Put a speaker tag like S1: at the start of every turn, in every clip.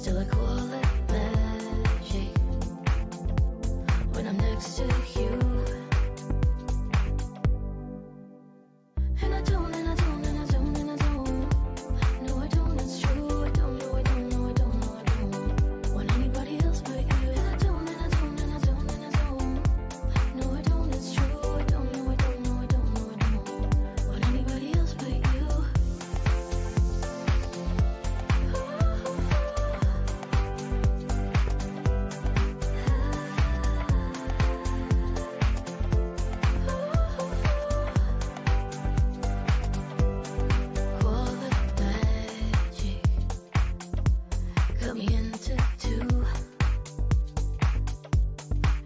S1: Still I call it magic when I'm next to you. And I don't, and I don't, and I don't, and I don't. No, I don't, it's true. I don't, no, I don't, no, I don't, no, I don't want anybody else but you. And I don't, and I don't, and I don't, and I don't. No, I don't, it's true. I don't, no, I don't, no, I don't, no, I don't want anybody else but you. Call it magic, cut me into two,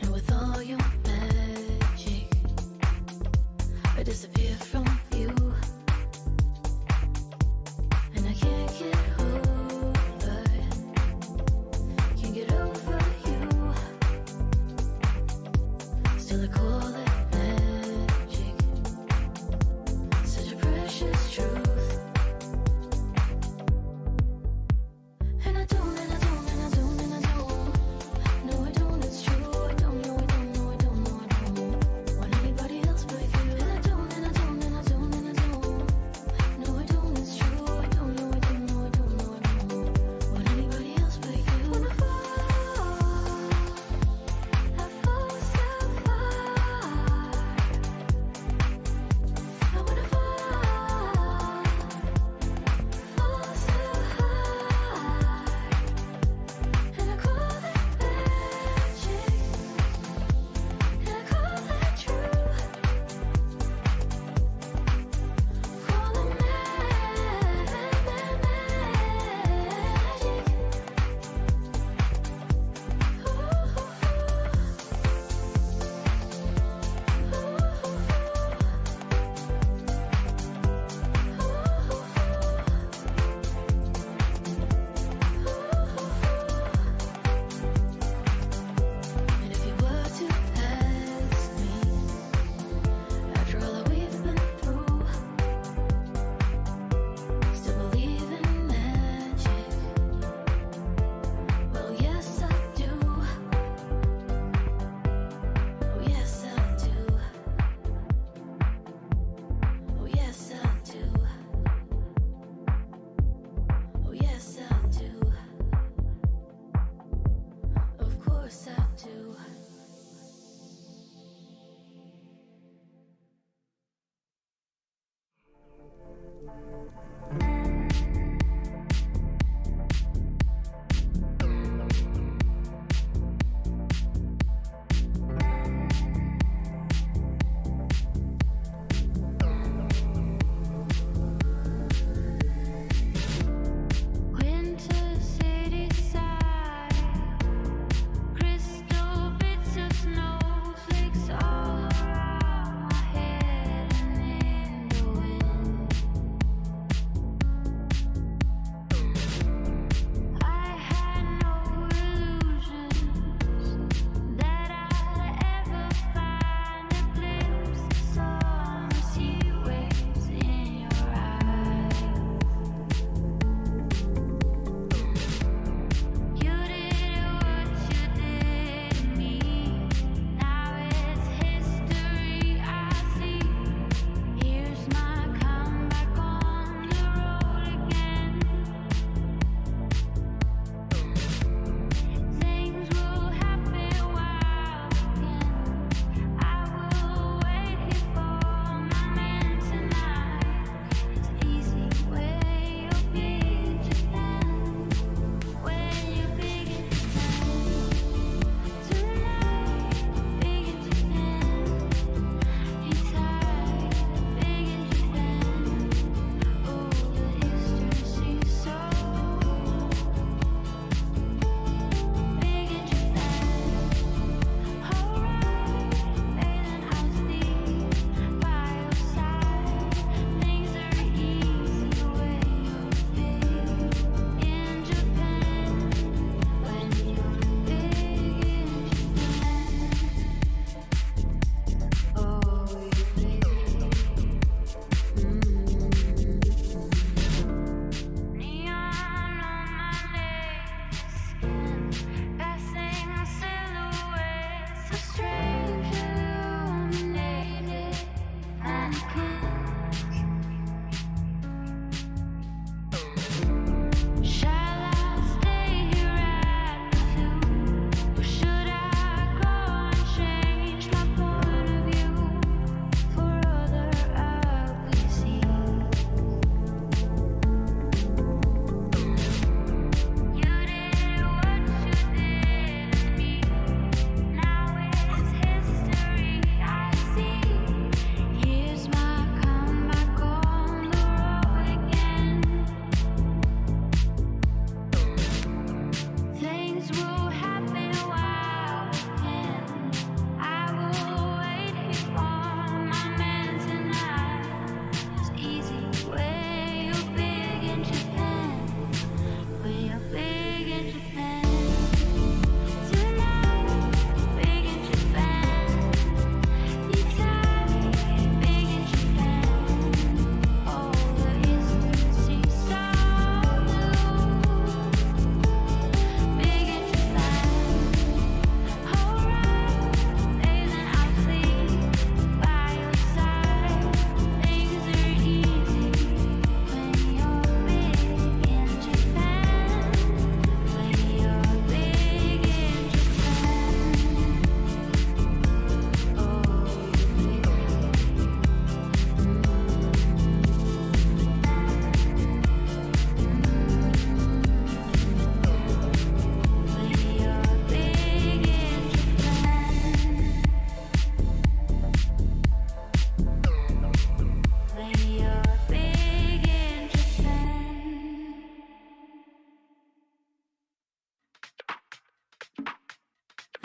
S1: and with all your magic, I disappear from view, and I can't get over you. Still I call it magic, such a precious truth. And I don't, and I don't, and I don't,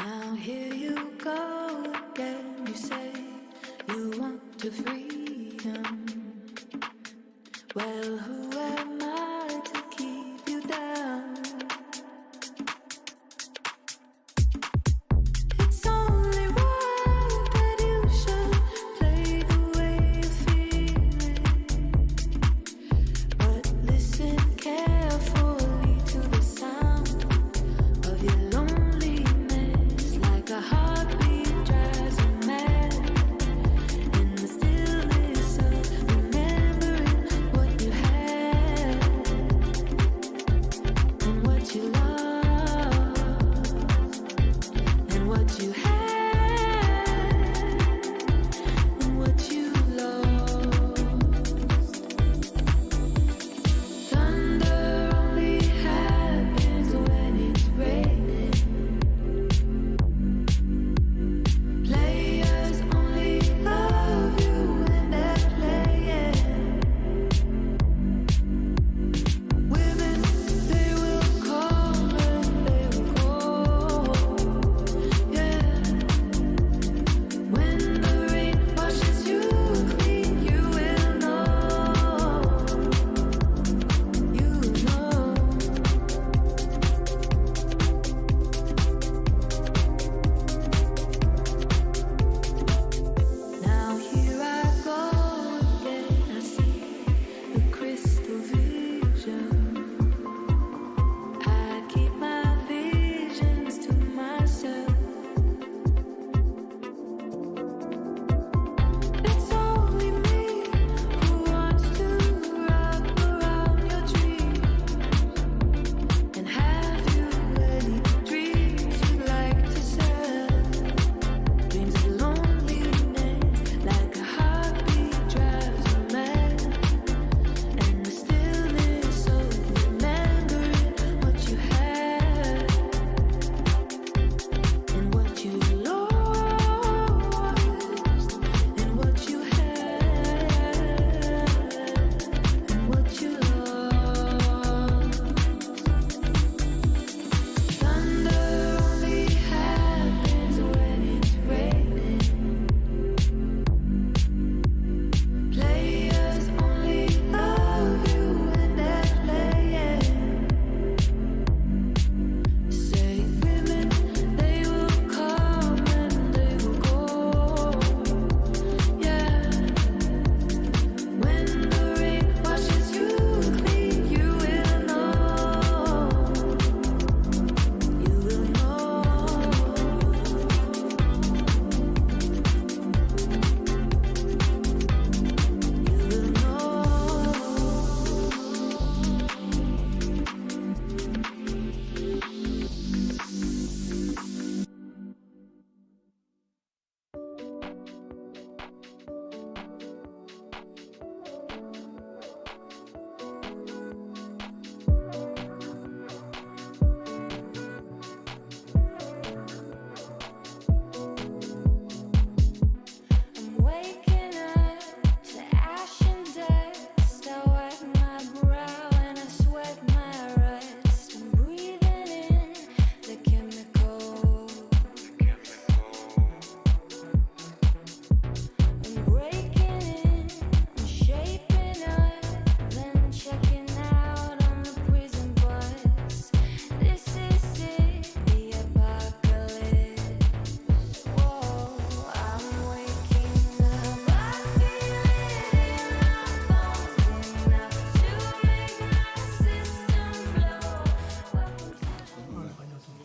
S1: Now here you go again. You say you want to freedom. Well, who am I to keep you down? It's only right that you should play the way you're feeling. But listen carefully to the sound of your loneliness, like a heartbeat drives you mad. In the stillness of remembering what you had and what you lost and what you had and what you lost. Thunder only happens when it's raining. Players only love you when they're playing. Women, they will come and they will go. Yeah. When the rain washes you clean, you will know. You know. Now here I go again. I see the crystal vision. I keep my visions to myself. It's only me who wants to wrap around your dreams and have you any dreams you'd like to sell. Dreams of loneliness, like a heartbeat drives you mad. And the stillness of remembering what you had and what you lost and what you had and what you lost. Thunder only happens when it's raining. Players only love you when they're playing. Say women, they will come and they will go. Yeah. When the rain washes you clean, you will know. You will know. You will know. I'm waking up to ash and dust. I wipe my brow and I sweat my rust. I'm breathing in the chemicals. I'm breaking in, I'm shaping up, then checking out on the prison bus. This is it, the apocalypse. Whoa, I'm waking up. I feel it in my bones, enough to make my system blow. Welcome to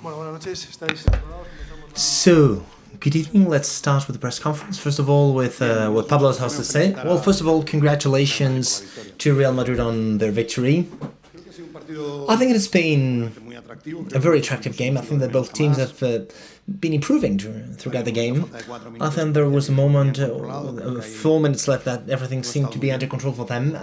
S2: Bueno, buenas noches, ¿estáis preparados?
S3: So, good evening. Let's start with the press conference. First of all, with what Pablo has to say. Well, first of all, congratulations to Real Madrid on their victory.
S2: Creo que ha sido un partido
S3: I think it has been
S2: muy atractivo.
S3: a very attractive game. I think that both teams have been improving throughout the game. I think there was a moment, 4 minutes left, that everything seemed to be under control for them.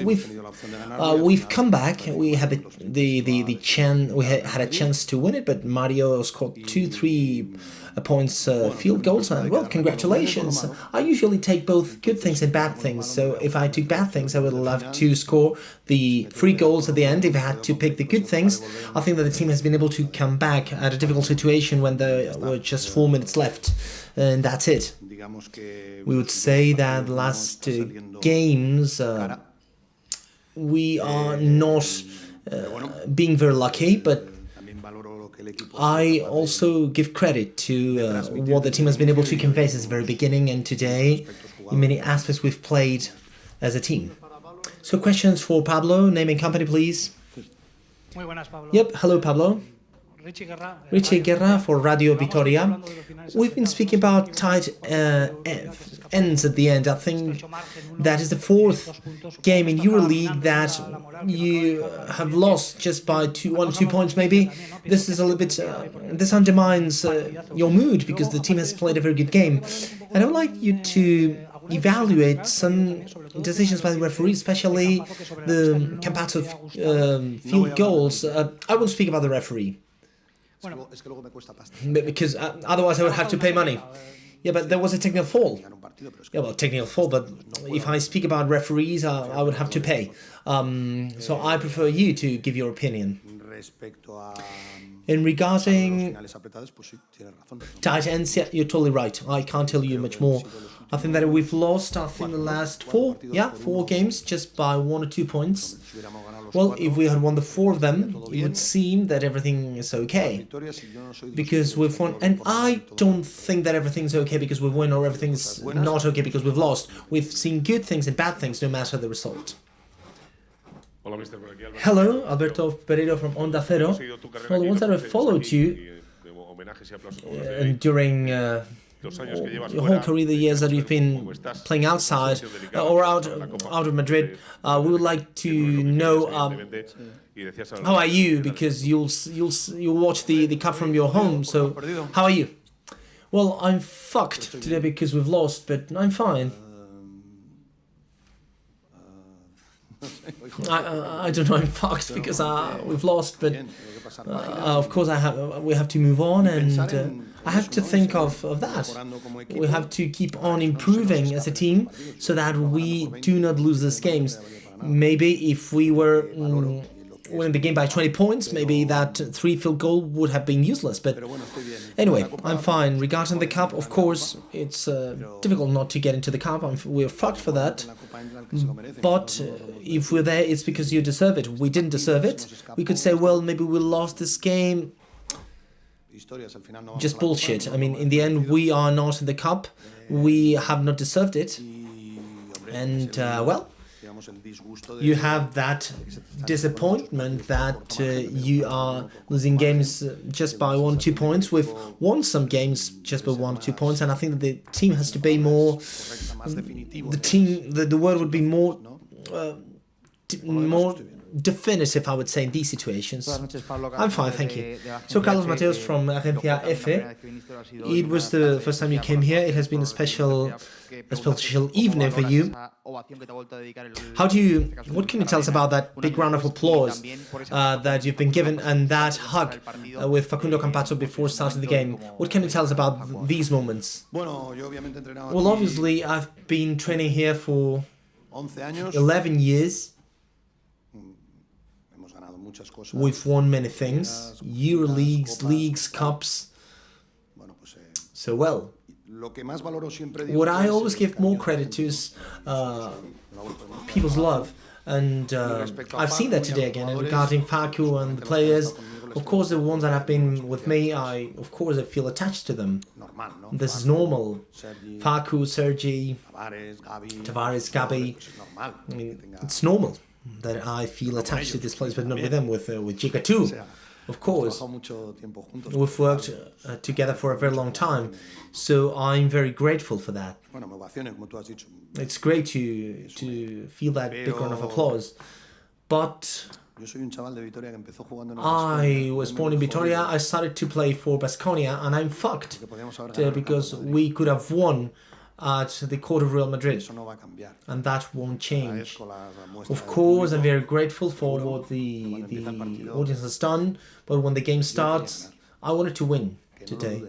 S3: We've come back. We had the chance. We had a chance to win it, but Mario scored 2-3 points field goals, and well, congratulations. I usually take both good things and bad things, so if I took bad things, I would love to score the 3 goals at the end. If I had to pick the good things, I think that the team has been able to come back at a difficult situation when there were just 4 minutes left, and that's it. We would say that the last games we are not being very lucky, but I also give credit to what the team has been able to convey since the very beginning, and today in many aspects we've played as a team. So questions for Pablo, name and company please. Yep, hello Pablo. Richie Guerra for Radio Vitoria. We've been speaking about tight ends at the end. I think that is the 4th game in Euroleague that you have lost just by 1 or 2 points maybe. This is a little bit, this undermines your mood because the team has played a very good game. And I would like you to evaluate some decisions by the referee, especially the comparative field goals. I won't speak about the referee, because otherwise I would have to pay money. Yeah, but there was a technical foul. Yeah, well, technical foul, but if I speak about referees, I would have to pay. So I prefer you to give your opinion. And regarding tight ends, yeah, you're totally right. I can't tell you much more. I think that we've lost, I think, the last 4 games just by 1 or 2 points. Well, if we had won the 4 of them, it would seem that everything is okay. Because we've won, and I don't think that everything's okay because we win or everything's not okay because we've lost. We've seen good things and bad things no matter the result. Hello, Alberto Pereiro from Onda Cero. Well, the ones that have followed you during your whole career, the years that you've been playing outside or out of Madrid, we would like to know how are you, because you'll watch the cup from your home. So how are you? Well, I'm fucked today because we've lost, but I'm fine. I don't know, I'm fucked because we've lost, but of course we have to move on, and I have to think of that. We have to keep on improving as a team so that we do not lose these games. Maybe if we were winning the game by 20 points, maybe that 3 field goal would have been useless. But anyway, I'm fine. Regarding the cup, of course, it's difficult not to get into the cup. We're fucked for that. But if we're there, it's because you deserve it. We didn't deserve it. We could say, well, maybe we lost this game. Just bullshit. I mean, in the end, we are not in the cup. We have not deserved it. And, well, you have that disappointment that you are losing games just by 1 or 2 points. We've won some games just by 1 or 2 points, and I think that the team has to be more. The word would be more definitive, I would say, in these situations. I'm fine, thank you. So, Carlos Mateos from Agencia F. It was the first time you came here. It has been a special evening for you. What can you tell us about that big round of applause that you've been given, and that hug with Facundo Campazzo before starting the game? What can you tell us about these moments? Well, obviously, I've been training here for 11 years. We've won many things, Euroleagues, leagues, cups. So, well, what I always give more credit to is people's love. And I've seen that today again. And regarding Facu and the players, of course, the ones that have been with me, I feel attached to them. This is normal. Facu, Sergi, Tavares, Gabi. I mean, it's normal that I feel attached to this place, but not with them, with Chica too, of course. We've worked together for a very long time, so I'm very grateful for that. It's great to feel that big round of applause. But I was born in Vitoria. I started to play for Baskonia, and I'm fucked because we could have won at the court of Real Madrid, and that won't change. Of course, I'm very grateful for what the audience has done, but when the game starts, I wanted to win today,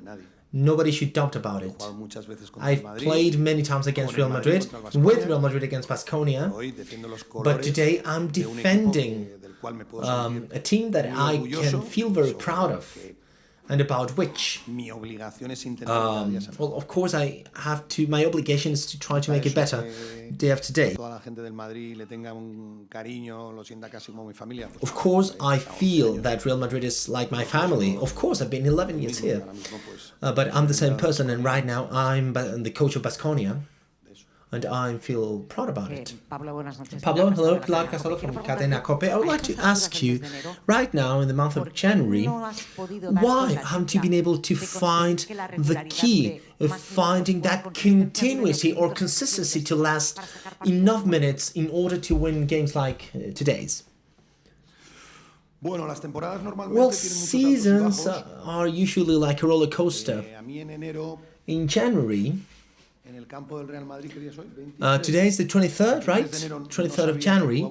S3: Nobody should doubt about it. I've played many times against Real Madrid, with Real Madrid against Baskonia, but today I'm defending a team that I can feel very proud of, and about which, well, of course, my obligation is to try to make it better day after day. Of course, I feel that Real Madrid is like my family. Of course, I've been 11 years here, but I'm the same person, and right now I'm the coach of Baskonia. And I feel proud about it. Pablo, hello, Pilar Casado from Cadena Cope. I would like to ask you, right now in the month of January, why haven't you been able to find the key of finding that continuity or consistency to last enough minutes in order to win games like today's? Well, seasons are usually like a roller coaster. In January, today is the 23rd, right? 23rd of January.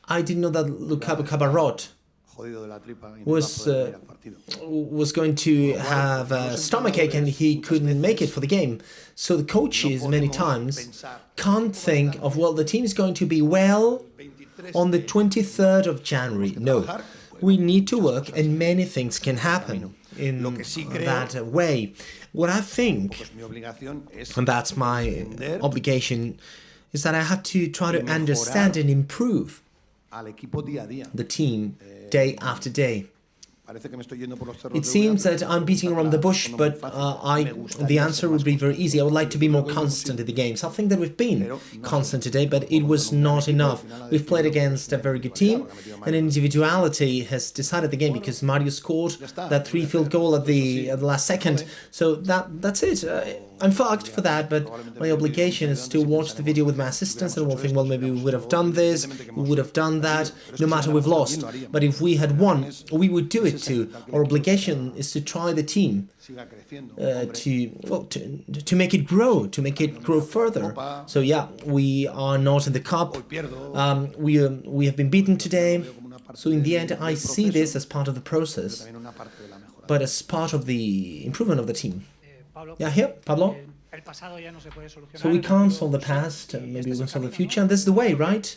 S3: I didn't know that Lukaku Cabarrot was going to have a stomachache and he couldn't make it for the game. So the coaches many times can't think of, well, the team is going to be well on the 23rd of January. No, we need to work and many things can happen in that way. What I think, and that's my obligation, is that I have to try to understand and improve the team day after day. It seems that I'm beating around the bush, but the answer would be very easy. I would like to be more constant in the games. I think that we've been constant today, but it was not enough. We've played against a very good team, and individuality has decided the game because Mario scored that 3 field goal at the last second. So that's it. I'm fucked for that, but my obligation is to watch the video with my assistants and we'll think, well, maybe we would have done this, we would have done that, no matter we've lost. But if we had won, we would do it too. Our obligation is to try the team to make it grow further. So yeah, we are not in the cup. We have been beaten today. So in the end, I see this as part of the process, but as part of the improvement of the team. Yeah, here, Pablo. So we can't solve the past, maybe we can solve the future, and this is the way, right?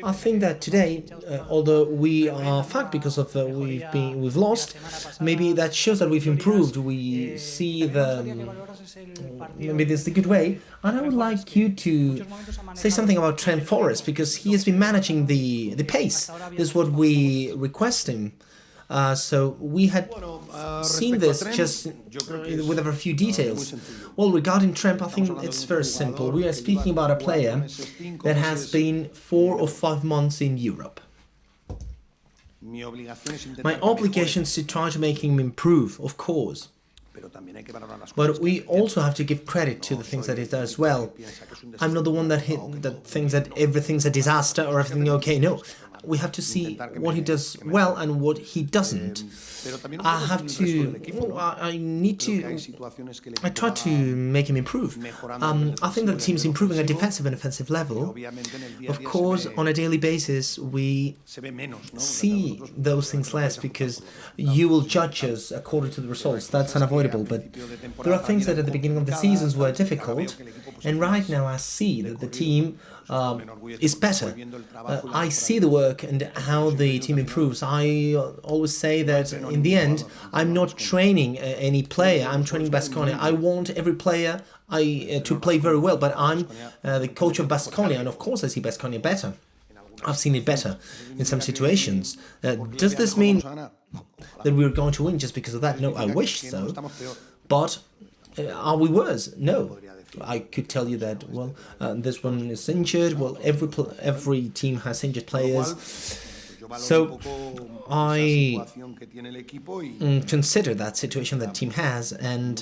S3: I think that today, although we are fucked because of we've lost, maybe that shows that we've improved. We see maybe this is the good way. And I would like you to say something about Trent Forrest, because he has been managing the pace. This is what we request him. So we had seen this just with a few details. Well, regarding Trent, I think it's very simple. We are speaking about a player that has been 4 or 5 months in Europe. My obligation is to try to make him improve, of course. But we also have to give credit to the things that he does well. I'm not the one that thinks that everything's a disaster or everything okay. No. We have to see what he does well and what he doesn't. I try to make him improve. I think that the team is improving at defensive and offensive level. Of course, on a daily basis, we see those things less because you will judge us according to the results. That's unavoidable. But there are things that at the beginning of the seasons were difficult, and right now I see that the team is better. I see the work and how the team improves. I always say that in the end, I'm not training any player, I'm training Baskonia. I want every player to play very well, but I'm the coach of Baskonia, and of course I see Baskonia better. I've seen it better in some situations. Does this mean that we're going to win just because of that? No, I wish so. But are we worse? No. I could tell you that, well, this one is injured. Well, every team has injured players. So I consider that situation that team has, and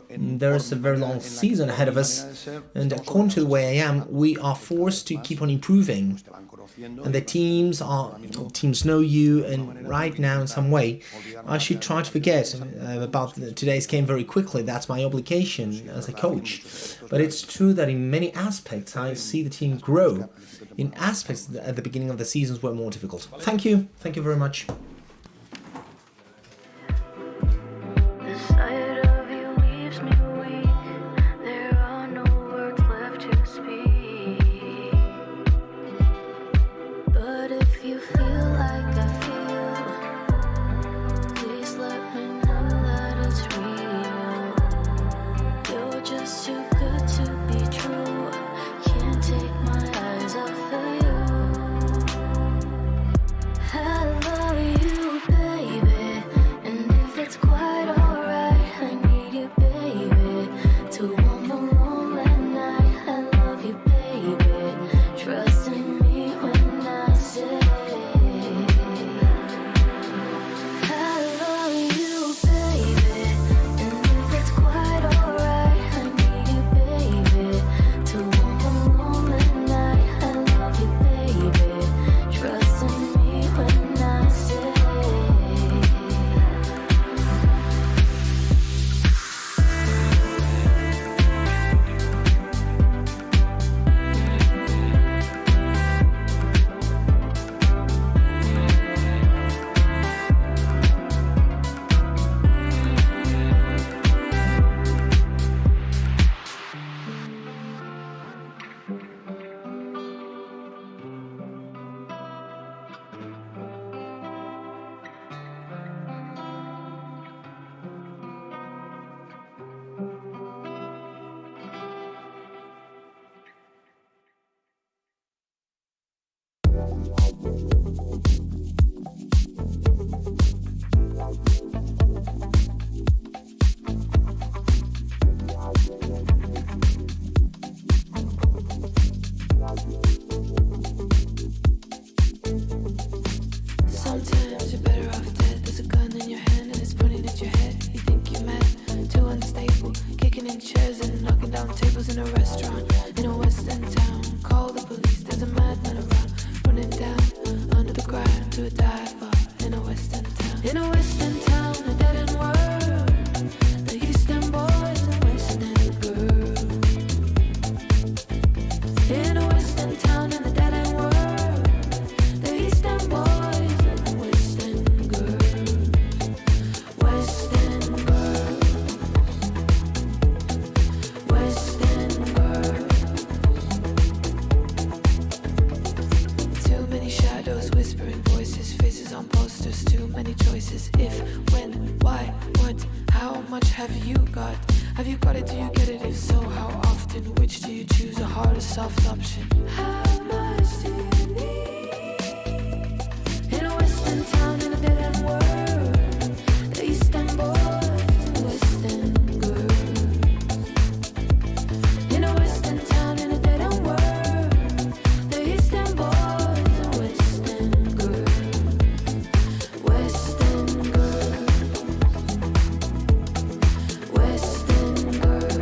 S3: there's a very long season ahead of us. And according to the way I am, we are forced to keep on improving. And the teams know you, and right now in some way I should try to forget about today's game very quickly. That's my obligation as a coach. But it's true that in many aspects I see the team grow. In aspects at the beginning of the seasons were more difficult. Thank you very much.
S1: The sight of chance. You're better off dead. There's a gun in your hand and it's pointing at your head. You think you're mad, too unstable, kicking in chairs and knocking down tables in a restaurant in a western town. Call the police. There's a madman around, running down under the ground to a dive bar in a western town. In a western town, a dead end world. The eastern boys and western girls. In a western town in the dead end world. The eastern boys and western girls. Western girls. Western girls. Too many shadows, whispering voices, faces on posters, too many choices. If, when, why, what, how much have you got? Have you got it? Do you get it? If so, how often? Which do you choose? A hard or soft option? How much do you need? In a western town in a dead end world. The eastern boys and western girls. In a western town in a dead end world. The eastern boys and western girls. Western girls. Western girls.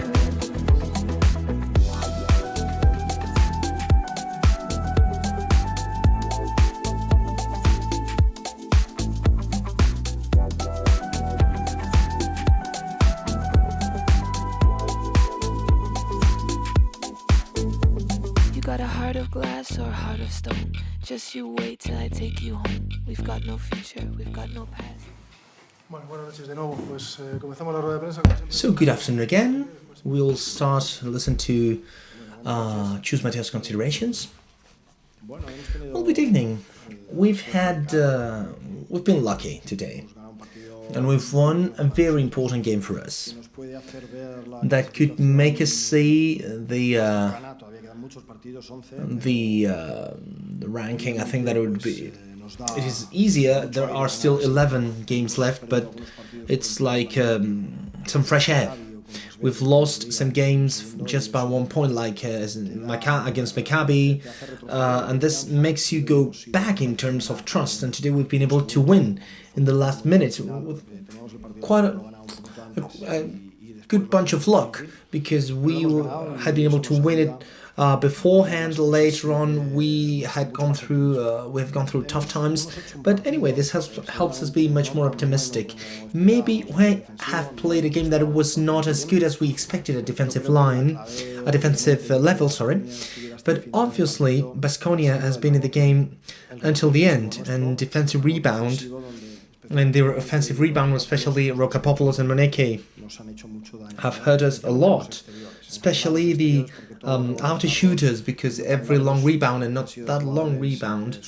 S1: You got a heart of glass or a heart of stone. Just you wait till I take you home. We've got no future, we've got no past.
S2: Bueno, buenas noches de nuevo. Pues comenzamos la rueda de prensa. como siempre.
S3: So, good afternoon again. We'll start listen to Choose Mateo's considerations. Well, good evening. We've been lucky today, and we've won a very important game for us that could make us see the ranking. I think that it is easier. There are still 11 games left, but it's like some fresh air. We've lost some games just by 1 point, like against Maccabi, and this makes you go back in terms of trust. And today we've been able to win in the last minute with quite a good bunch of luck, because we had been able to win it beforehand. Later on, we have gone through tough times, but anyway, this helps us be much more optimistic. Maybe we have played a game that was not as good as we expected at defensive level, but obviously Baskonia has been in the game until the end, and defensive rebound and their offensive rebound, especially Rokapopoulos and Moneke, have hurt us a lot, especially the outer shooters, because every long rebound, and not that long rebound,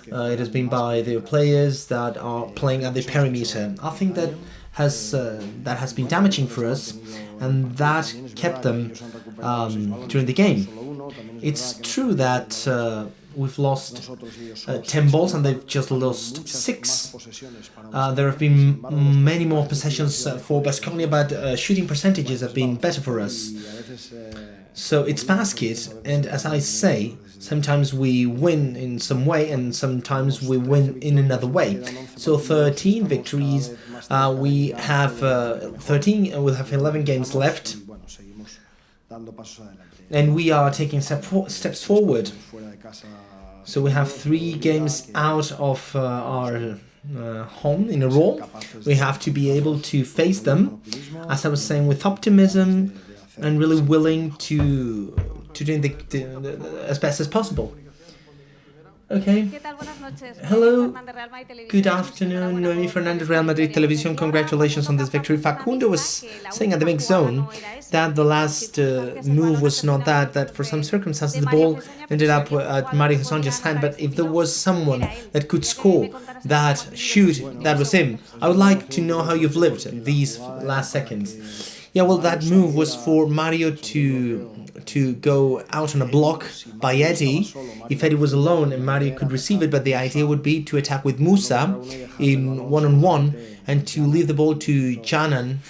S3: it has been by the players that are playing at the perimeter. I think that has been damaging for us, and that kept them during the game. It's true that we've lost 10 balls and they've just lost 6. There have been many more possessions for Baskonia, but shooting percentages have been better for us. So it's basket, and as I say, sometimes we win in some way and sometimes we win in another way. So 13 victories, we have 13, we'll have 11 games left, and we are taking steps forward. So we have 3 games out of our home in a row. We have to be able to face them, as I was saying, with optimism and really willing to do as best as possible. Okay. Hello. Good afternoon. Noemi Fernandez, Real Madrid Television. Congratulations on this victory. Facundo was saying at the mix zone that the last move was not that for some circumstances the ball ended up at Mario Hassanja's hand, but if there was someone that could score that shoot, that was him. I would like to know how you've lived these last seconds. Yeah, well, that move was for Mario to go out on a block by Eddie. If Eddie was alone and Mario could receive it, but the idea would be to attack with Musa in one-on-one and to leave the ball to Canan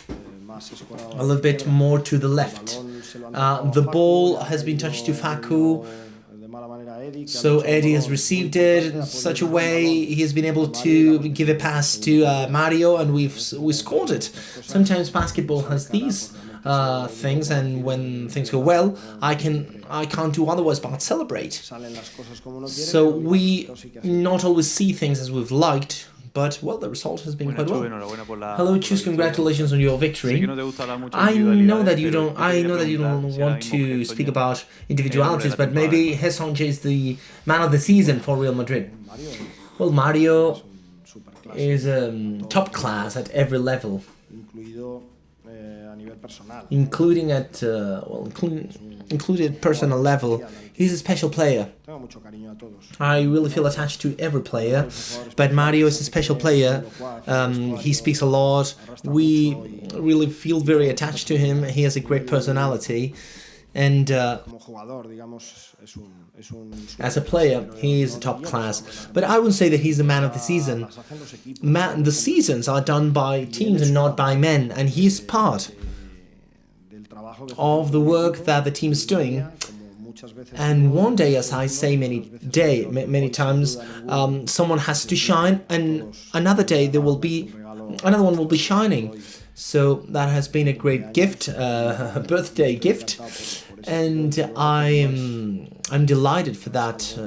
S3: a little bit more to the left. The ball has been touched to Facu, So Eddie has received it in such a way he has been able to give a pass to Mario, and we scored it. Sometimes basketball has these things, and when things go well, I can't do otherwise but celebrate. So we not always see things as we've liked, but well, the result has been quite well. Hello, Chus, congratulations on your victory. I know that you don't want to speak about individualities, but maybe Hesonje is the man of the season for Real Madrid. Well, Mario is top class at every level, including at included personal level. He's a special player. I really feel attached to every player, but Mario is a special player. He speaks a lot. We really feel very attached to him. He has a great personality, and as a player, he is top class. But I wouldn't say that he's the man of the season. The seasons are done by teams and not by men, and he's part of the work that the team is doing. And one day, as I say many times, someone has to shine, and another day another one will be shining. So that has been a great gift, a birthday gift, and I'm delighted for that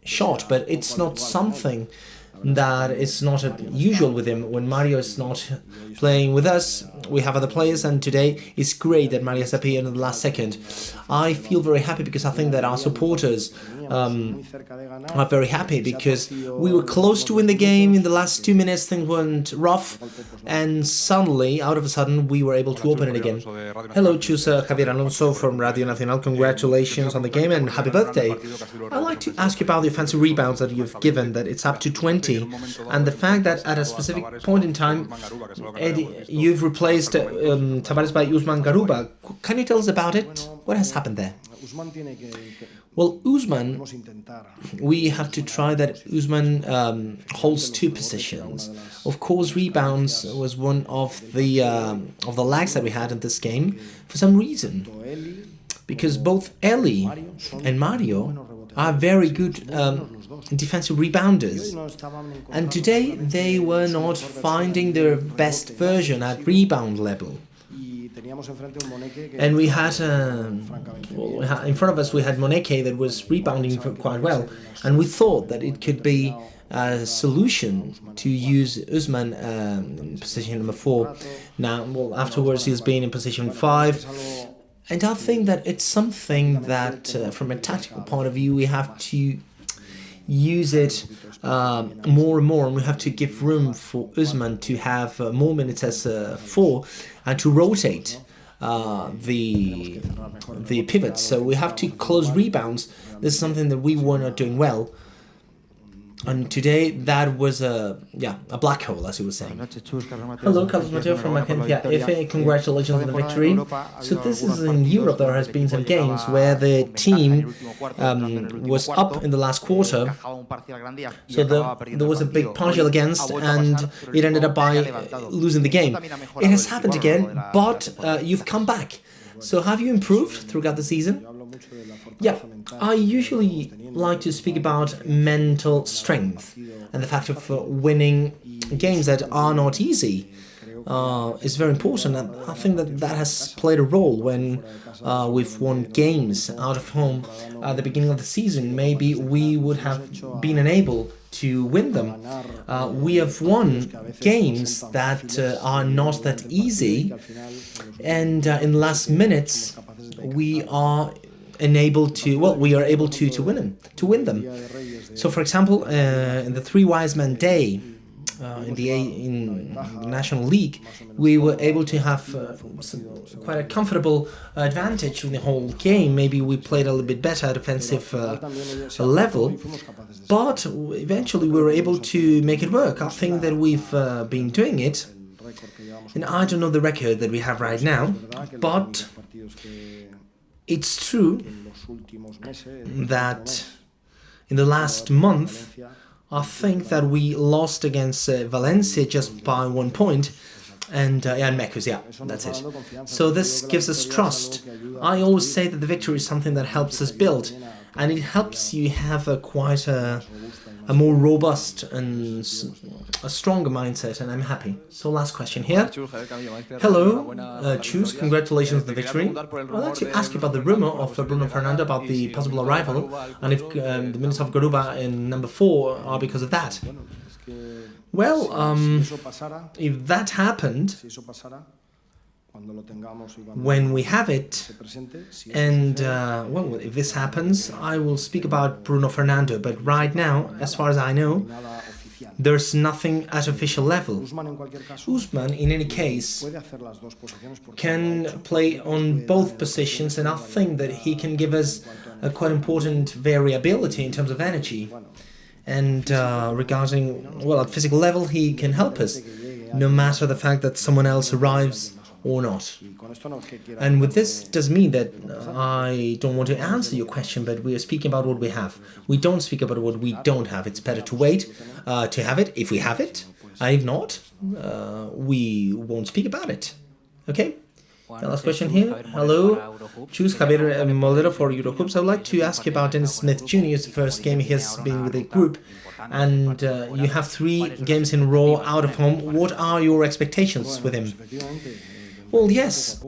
S3: shot. But it's not something that is not usual with him. When Mario is not playing with us, we have other players, and today it's great that Mario has appeared in the last second. I feel very happy because I think that our supporters are very happy, because we were close to win the game. In the last 2 minutes things went rough, and suddenly, out of a sudden, we were able to open it again. Hello, Chusa, Javier Alonso from Radio Nacional. Congratulations on the game and happy birthday. I'd like to ask you about the offensive rebounds that you've given, that it's up to 20, and the fact that at a specific point in time, Eddie, you've replaced Tavares by Usman Garuba. Can you tell us about it? What has happened there? Well, Usman, we have to try that Usman holds two positions. Of course, rebounds was one of the lags that we had in this game for some reason, because both Eli and Mario are very good defensive rebounders, and today they were not finding their best version at rebound level. And we had, in front of us, we had Moneke that was rebounding quite well, and we thought that it could be a solution to use Usman in position number 4. Now, well, afterwards he's been in position 5, and I think that it's something that, from a tactical point of view, we have to use it more and more, and we have to give room for Usman to have more minutes as 4 and to rotate the pivots. So we have to close rebounds. This is something that we were not doing well. And today that was a black hole, as you were saying. Hello, Carlos Mateo from Agencia F. Congratulations on the victory. So this is in Europe. There has been some games where the team was up in the last quarter. So there was a big partial against, and it ended up by losing the game. It has happened again, but you've come back. So have you improved throughout the season? Yeah, I usually like to speak about mental strength and the fact of winning games that are not easy is very important, and I think that has played a role when we've won games out of home at the beginning of the season. Maybe we would have been unable to win them. We have won games that are not that easy, and in the last minutes we are able to win them. So, for example, in the Three Wise Men Day in the National League, we were able to have quite a comfortable advantage in the whole game. Maybe we played a little bit better at offensive level, but eventually we were able to make it work. I think that we've been doing it, and I don't know the record that we have right now, but it's true that in the last month, I think that we lost against Valencia just by 1 point, and Mecus, yeah, that's it. So this gives us trust. I always say that the victory is something that helps us build, and it helps you have a more robust and a stronger mindset, and I'm happy. So last question here. Hello, Chus, congratulations on the victory. I'd like to ask you about the rumor of Bruno Fernando about the possible arrival, and if the minutes of Garuba in number 4 are because of that. Well, if that happened, when we have it, and well, if this happens, I will speak about Bruno Fernando, but right now, as far as I know, there's nothing at official level. Usman, in any case, can play on both positions, and I think that he can give us a quite important variability in terms of energy. And regarding, well, at physical level, he can help us, no matter the fact that someone else arrives or not. And with this does mean that I don't want to answer your question, but we are speaking about what we have. We don't speak about what we don't have. It's better to wait to have it if we have it. If not, we won't speak about it. Okay? The last question here. Hello, choose Javier Molero for Euroclubs. I would like to ask you about Dennis Smith Jr.'s first game he has been with the group, and you have 3 games in a row out of home. What are your expectations with him? Well, yes.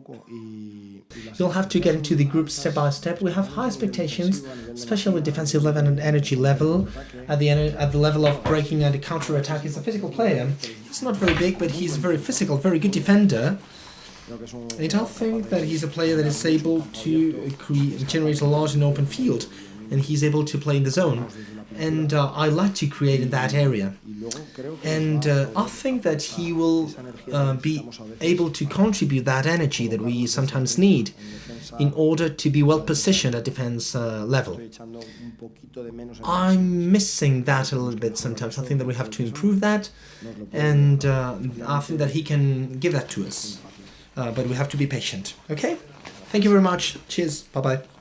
S3: You'll have to get into the group step by step. We have high expectations, especially defensive level and energy level. At the level of breaking and counter-attack, he's a physical player. He's not very big, but he's very physical, very good defender. And I think that he's a player that is able to generate a lot in open field, and he's able to play in the zone. And I like to create in that area. And I think that he will be able to contribute that energy that we sometimes need in order to be well positioned at defense level. I'm missing that a little bit sometimes. I think that we have to improve that, and I think that he can give that to us. But we have to be patient. Okay? Thank you very much. Cheers. Bye-bye.